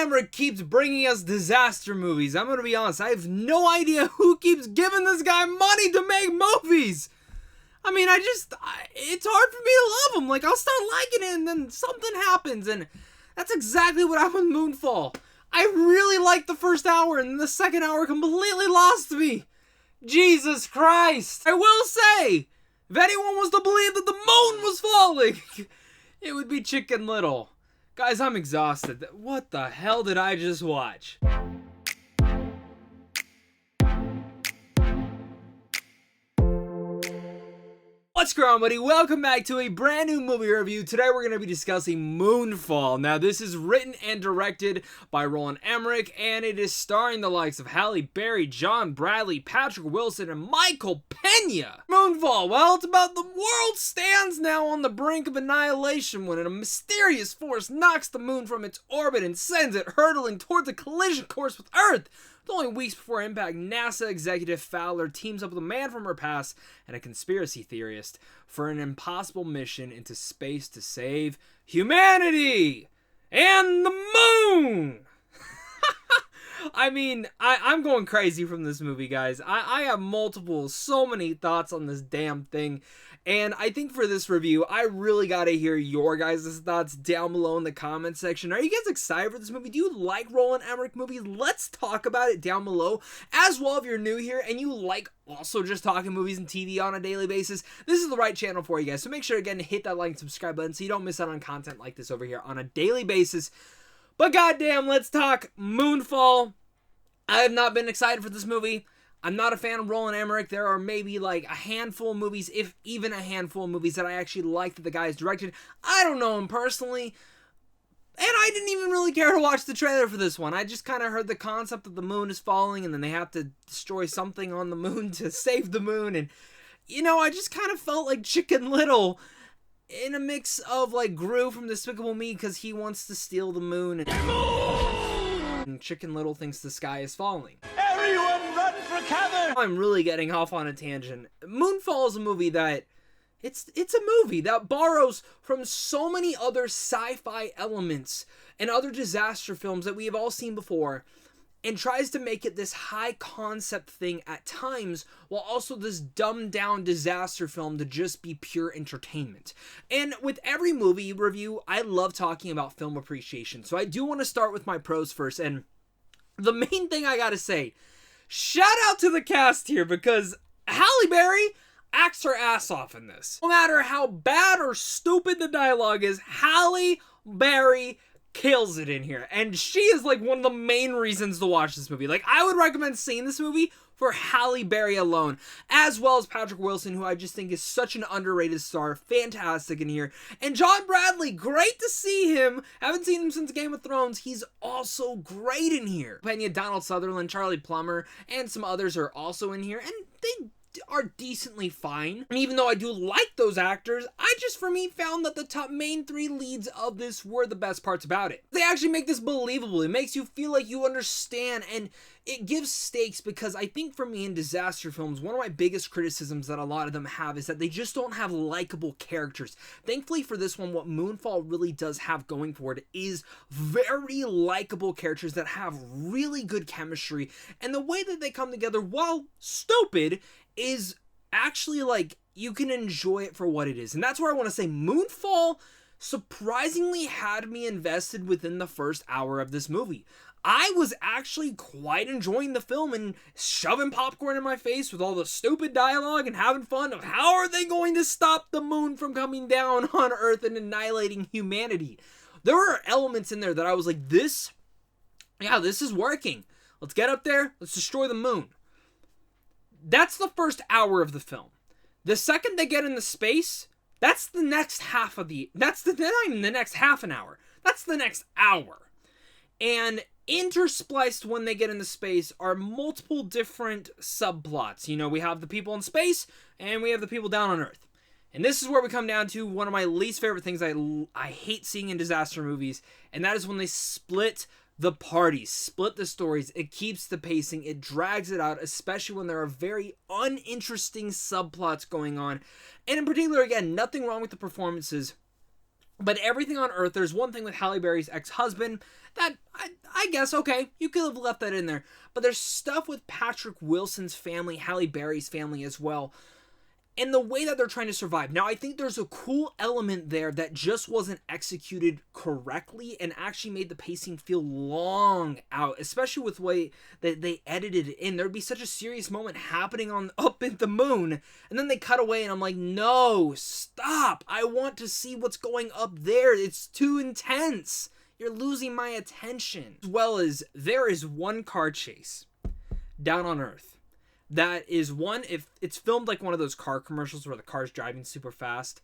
Emmerich keeps bringing us disaster movies. I'm gonna be honest, I have no idea who keeps giving this guy money to make movies. I mean, it's hard for me to love him. Like, I'll start liking it and then something happens, and that's exactly what happened with Moonfall. I really liked the first hour, and the second hour completely lost me. Jesus Christ. I will say, if anyone was to believe that the moon was falling, it would be Chicken Little. Guys, I'm exhausted. What the hell did I just watch? What's going on, buddy? Welcome back to a brand new movie review. Today we're going to be discussing Moonfall. Now, this is written and directed by Roland Emmerich, and it is starring the likes of Halle Berry, John Bradley, Patrick Wilson, and Michael Pena. Moonfall, well, it's about the world stands now on the brink of annihilation when a mysterious force knocks the moon from its orbit and sends it hurtling towards a collision course with Earth. Only weeks before impact, NASA executive Fowler teams up with a man from her past and a conspiracy theorist for an impossible mission into space to save humanity and the moon. I mean, I'm going crazy from this movie, guys. I have so many thoughts on this damn thing. And I think for this review, I really gotta hear your guys' thoughts down below in the comment section. Are you guys excited for this movie? Do you like Roland Emmerich movies? Let's talk about it down below. As well, if you're new here and you like also just talking movies and TV on a daily basis, this is the right channel for you guys. So make sure, again, to hit that like and subscribe button so you don't miss out on content like this over here on a daily basis. But goddamn, let's talk Moonfall. I have not been excited for this movie. I'm not a fan of Roland Emmerich. There are maybe like a handful of movies, if even a handful of movies that I actually like that the guy has directed. I don't know him personally, and I didn't even really care to watch the trailer for this one. I just kind of heard the concept that the moon is falling and then they have to destroy something on the moon to save the moon, and you know, I just kind of felt like Chicken Little in a mix of like Gru from Despicable Me because he wants to steal the moon, and Chicken Little thinks the sky is falling. Everyone run for cover! I'm really getting off on a tangent. Moonfall is a movie that it's a movie that borrows from so many other sci-fi elements and other disaster films that we have all seen before and tries to make it this high concept thing at times while also this dumbed down disaster film to just be pure entertainment. And with every movie review, I love talking about film appreciation. So I do want to start with my pros first, and the main thing I gotta say, shout out to the cast here because Halle Berry acts her ass off in this. No matter how bad or stupid the dialogue is, Halle Berry kills it in here. And she is like one of the main reasons to watch this movie. Like, I would recommend seeing this movie for Halle Berry alone, as well as Patrick Wilson, who I just think is such an underrated star. Fantastic in here. And John Bradley, great to see him. Haven't seen him since Game of Thrones. He's also great in here. Pena, Donald Sutherland, Charlie Plummer, and some others are also in here, and they are decently fine. And even though I do like those actors, I just, for me, found that the top main three leads of this were the best parts about it. They actually make this believable. It makes you feel like you understand, and it gives stakes, because I think for me in disaster films, one of my biggest criticisms that a lot of them have is that they just don't have likable characters. Thankfully for this one, what Moonfall really does have going for it is very likable characters that have really good chemistry, and the way that they come together, while stupid, is actually like, you can enjoy it for what it is. And that's where I want to say Moonfall surprisingly had me invested within the first hour of this movie. I was actually quite enjoying the film and shoving popcorn in my face with all the stupid dialogue and having fun of how are they going to stop the moon from coming down on Earth and annihilating humanity. There were elements in there that I was like, this is working. Let's get up there. Let's destroy the moon. That's the first hour of the film. The second they get into space, that's the next half of not even the next half an hour. That's the next hour. And interspliced when they get into space are multiple different subplots. You know, we have the people in space and we have the people down on Earth. And this is where we come down to one of my least favorite things I hate seeing in disaster movies, and that is when they split the parties, split the stories. It keeps the pacing, it drags it out, especially when there are very uninteresting subplots going on. And in particular, again, nothing wrong with the performances. But everything on Earth, there's one thing with Halle Berry's ex-husband that I guess, okay, you could have left that in there. But there's stuff with Patrick Wilson's family, Halle Berry's family as well, and the way that they're trying to survive. Now, I think there's a cool element there that just wasn't executed correctly and actually made the pacing feel long out, especially with the way that they edited it in. There'd be such a serious moment happening on up at the moon, and then they cut away, and I'm like, no, stop. I want to see what's going up there. It's too intense. You're losing my attention. As well as there is one car chase down on Earth. That is one, if it's filmed like one of those car commercials where the car's driving super fast,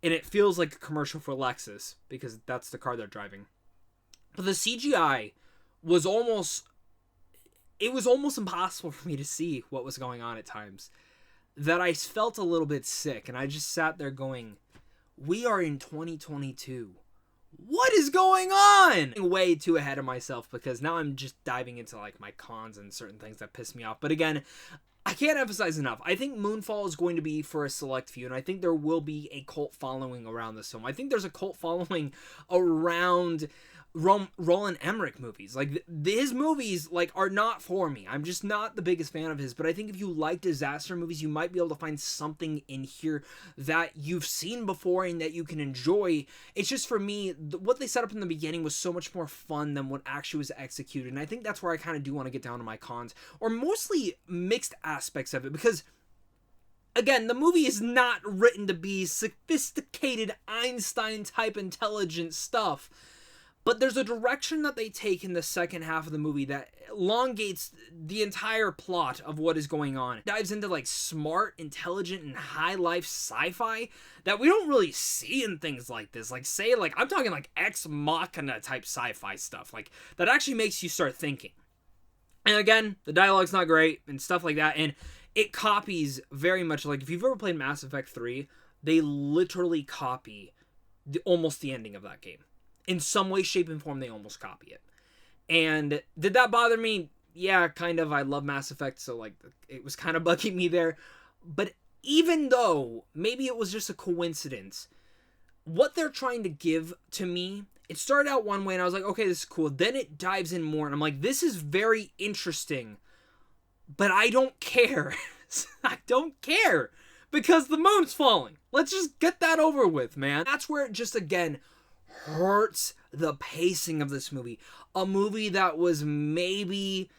and it feels like a commercial for Lexus because that's the car they're driving. But the CGI was almost impossible for me to see what was going on at times. That I felt a little bit sick, and I just sat there going, we are in 2022. What is going on? I'm way too ahead of myself because now I'm just diving into like my cons and certain things that piss me off. But again, I can't emphasize enough. I think Moonfall is going to be for a select few, and I think there will be a cult following around this film. I think there's a cult following around Roland Emmerich movies. Like his movies like are not for me. I'm just not the biggest fan of his, but I think if you like disaster movies, you might be able to find something in here that you've seen before and that you can enjoy. It's just for me, what they set up in the beginning was so much more fun than what actually was executed, and I think that's where I kind of do want to get down to my cons, or mostly mixed aspects of it, because again, the movie is not written to be sophisticated Einstein type intelligent stuff. But there's a direction that they take in the second half of the movie that elongates the entire plot of what is going on. It dives into like smart, intelligent, and high life sci-fi that we don't really see in things like this. Like say, like I'm talking like Ex Machina type sci-fi stuff, like that actually makes you start thinking. And again, the dialogue's not great and stuff like that, and it copies very much, like if you've ever played Mass Effect 3, they literally copy almost the ending of that game. In some way, shape, and form, they almost copy it. And did that bother me? Yeah, kind of. I love Mass Effect, so like it was kind of bugging me there. But even though maybe it was just a coincidence, what they're trying to give to me, it started out one way, and I was like, okay, this is cool. Then it dives in more, and I'm like, this is very interesting, but I don't care. I don't care, because the moon's falling. Let's just get that over with, man. That's where it just, again, hurts the pacing of this movie. A movie that was maybe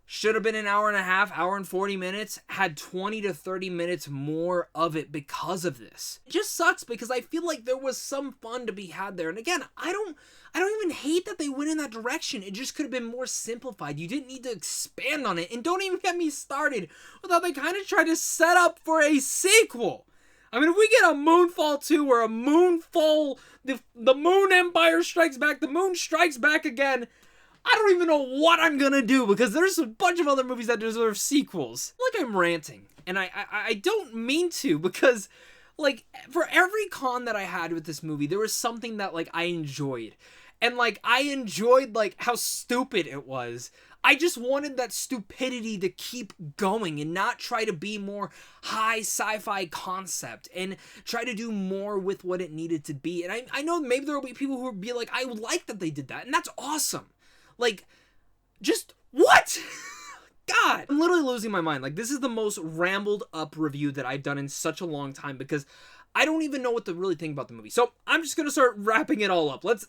should have been an hour and a half, hour and 40 minutes, had 20 to 30 minutes more of it because of this. It just sucks because I feel like there was some fun to be had there. And again, I don't even hate that they went in that direction. It just could have been more simplified. You didn't need to expand on it. And don't even get me started with how they kind of tried to set up for a sequel. I mean, if we get a Moonfall 2 or a Moonfall, the Moon Empire Strikes Back, the Moon Strikes Back Again, I don't even know what I'm gonna do, because there's a bunch of other movies that deserve sequels. Like I'm ranting, and I don't mean to, because like for every con that I had with this movie, there was something that like I enjoyed. And like I enjoyed like how stupid it was. I just wanted that stupidity to keep going and not try to be more high sci-fi concept and try to do more with what it needed to be. And I know maybe there will be people who will be like, I like that they did that, and that's awesome. Like, just what? God, I'm literally losing my mind. Like, this is the most rambled up review that I've done in such a long time, because I don't even know what to really think about the movie. So I'm just gonna start wrapping it all up. Let's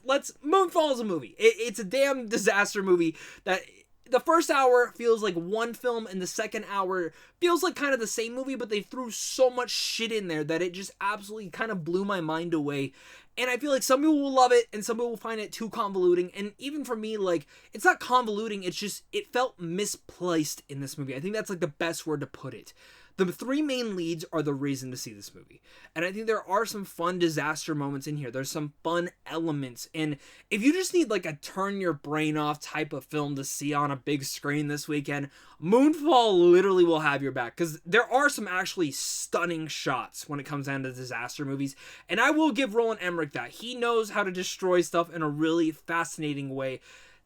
Moonfall is a movie. It's a damn disaster movie that the first hour feels like one film, and the second hour feels like kind of the same movie, but they threw so much shit in there that it just absolutely kind of blew my mind away. And I feel like some people will love it, and some people will find it too convoluting. And even for me, like, it's not convoluting, it's just, it felt misplaced in this movie. I think that's like the best word to put it. The three main leads are the reason to see this movie. And I think there are some fun disaster moments in here. There's some fun elements. And if you just need like a turn your brain off type of film to see on a big screen this weekend, Moonfall literally will have your back. Because there are some actually stunning shots when it comes down to disaster movies. And I will give Roland Emmerich that. He knows how to destroy stuff in a really fascinating way.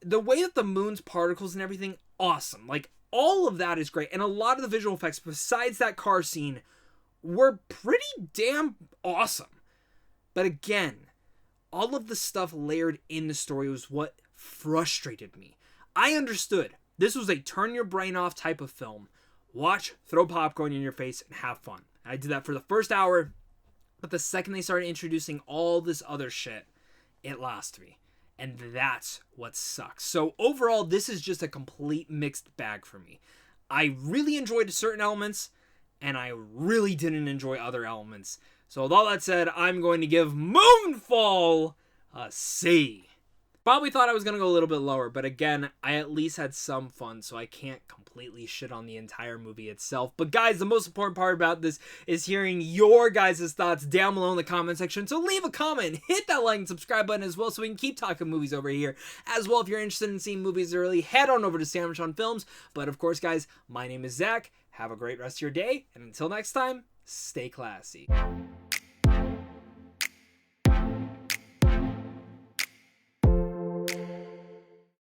The way that the moon's particles and everything, awesome. Like, all of that is great, and a lot of the visual effects, besides that car scene, were pretty damn awesome. But again, all of the stuff layered in the story was what frustrated me. I understood this was a turn your brain off type of film. Watch, throw popcorn in your face, and have fun. I did that for the first hour, but the second they started introducing all this other shit, it lost me. And that's what sucks. So overall, this is just a complete mixed bag for me. I really enjoyed certain elements, and I really didn't enjoy other elements. So with all that said, I'm going to give Moonfall a C. Probably thought I was going to go a little bit lower, but again, I at least had some fun, so I can't completely shit on the entire movie itself. But guys, the most important part about this is hearing your guys' thoughts down below in the comment section. So leave a comment, hit that like and subscribe button as well so we can keep talking movies over here. As well, if you're interested in seeing movies early, head on over to Sandwich on Films. But of course, guys, my name is Zach. Have a great rest of your day, and until next time, stay classy.